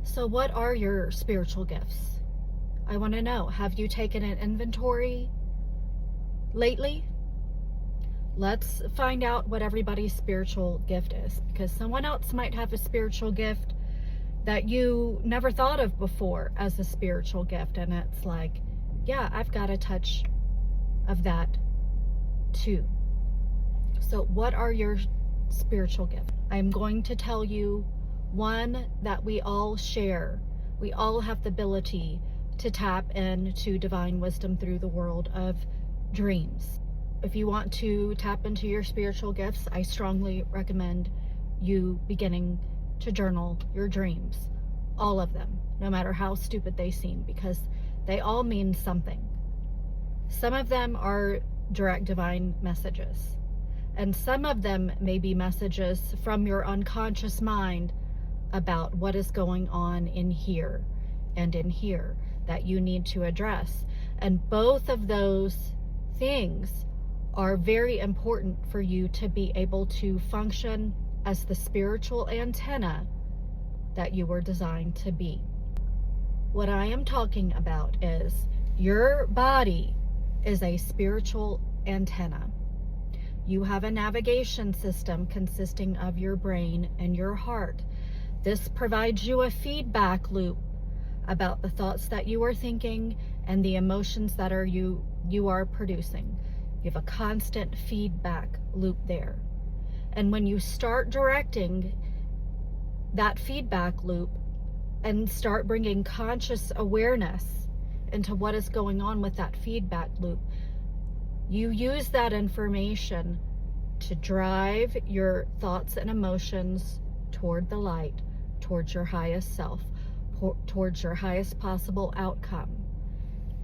So what are your spiritual gifts? I want to know, have you taken an inventory lately? Let's find out what everybody's spiritual gift is, because someone else might have a spiritual gift that you never thought of before as a spiritual gift. And it's like, yeah, I've got a touch of that too. So what are your spiritual gifts? I'm going to tell you one that we all share. We all have the ability to tap into divine wisdom through the world of dreams. If you want to tap into your spiritual gifts, I strongly recommend you beginning to journal your dreams, all of them, no matter how stupid they seem, because they all mean something. Some of them are direct divine messages, and some of them may be messages from your unconscious mind about what is going on in here and in here that you need to address. And both of those things are very important for you to be able to function as the spiritual antenna that you were designed to be. What I am talking about is your body is a spiritual antenna. You have a navigation system consisting of your brain and your heart. This provides you a feedback loop about the thoughts that you are thinking and the emotions that you are producing. You have a constant feedback loop there. And when you start directing that feedback loop and start bringing conscious awareness into what is going on with that feedback loop, you use that information to drive your thoughts and emotions toward the light, towards your highest self, towards your highest possible outcome,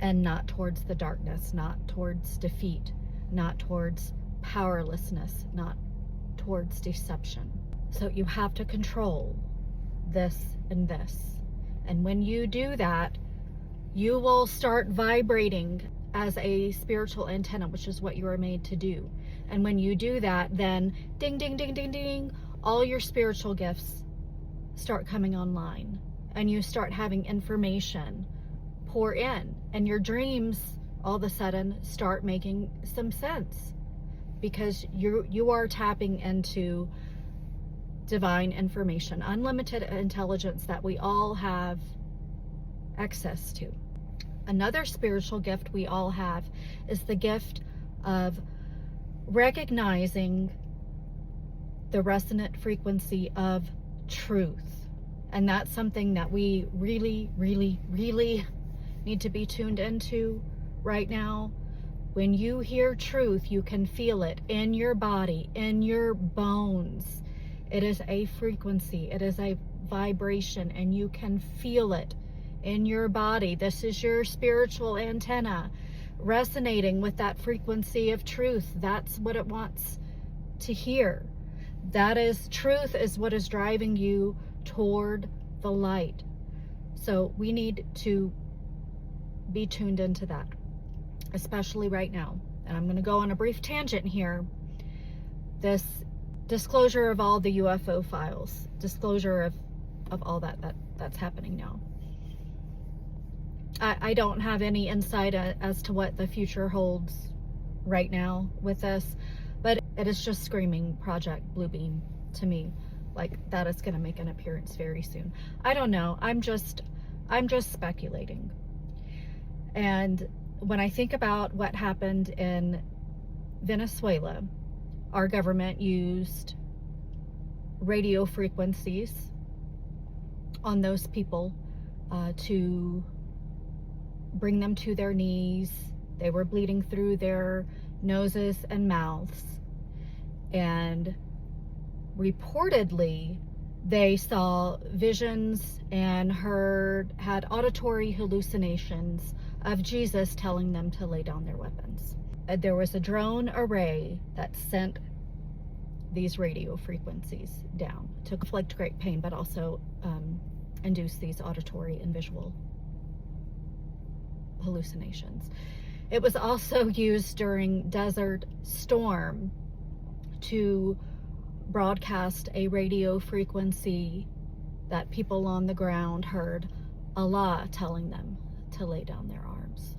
and not towards the darkness, not towards defeat, not towards powerlessness, not towards deception. So you have to control this and this. And when you do that, you will start vibrating as a spiritual antenna, which is what you are made to do. And when you do that, then ding, ding, ding, ding, ding, all your spiritual gifts start coming online, and you start having information pour in, and your dreams all of a sudden start making some sense, because you are tapping into divine information, unlimited intelligence that we all have access to. Another spiritual gift we all have is the gift of recognizing the resonant frequency of truth. And that's something that we really, really, really need to be tuned into right now. When you hear truth, you can feel it in your body, in your bones. It is a frequency, it is a vibration, and you can feel it in your body. This is your spiritual antenna resonating with that frequency of truth. That's what it wants to hear. That is, truth is what is driving you toward the light. So we need to be tuned into that, especially right now. And I'm going to go on a brief tangent here. This disclosure of all the UFO files, disclosure of all that's happening now. I don't have any insight as to what the future holds right now with this, but it is just screaming Project Bluebeam to me, like that is going to make an appearance very soon. I don't know. I'm just speculating. And when I think about what happened in Venezuela, our government used radio frequencies on those people to bring them to their knees. They were bleeding through their noses and mouths. And reportedly, they saw visions and had auditory hallucinations of Jesus telling them to lay down their weapons. There was a drone array that sent these radio frequencies down to inflict great pain, but also induce these auditory and visual hallucinations. It was also used during Desert Storm to broadcast a radio frequency that people on the ground heard Allah telling them to lay down their arms.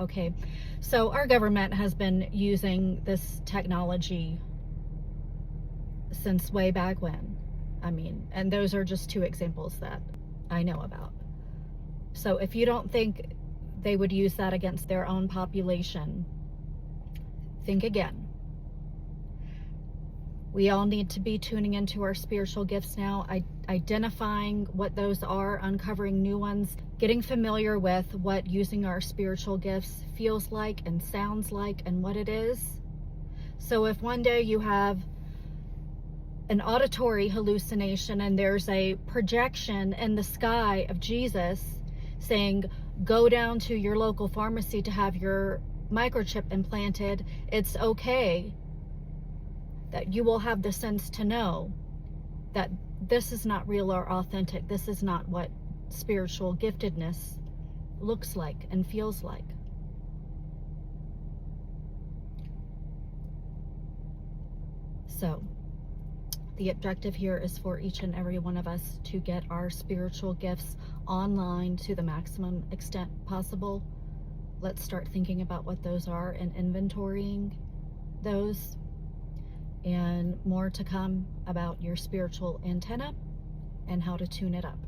Okay, so our government has been using this technology since way back when. I mean, and those are just 2 examples that I know about. So if you don't think they would use that against their own population, think again. We all need to be tuning into our spiritual gifts now, identifying what those are, uncovering new ones, getting familiar with what using our spiritual gifts feels like and sounds like and what it is. So if one day you have an auditory hallucination and there's a projection in the sky of Jesus saying, go down to your local pharmacy to have your microchip implanted, it's okay, that you will have the sense to know that this is not real or authentic. This is not what spiritual giftedness looks like and feels like. So the objective here is for each and every one of us to get our spiritual gifts online to the maximum extent possible. Let's start thinking about what those are and inventorying those. And more to come about your spiritual antenna and how to tune it up.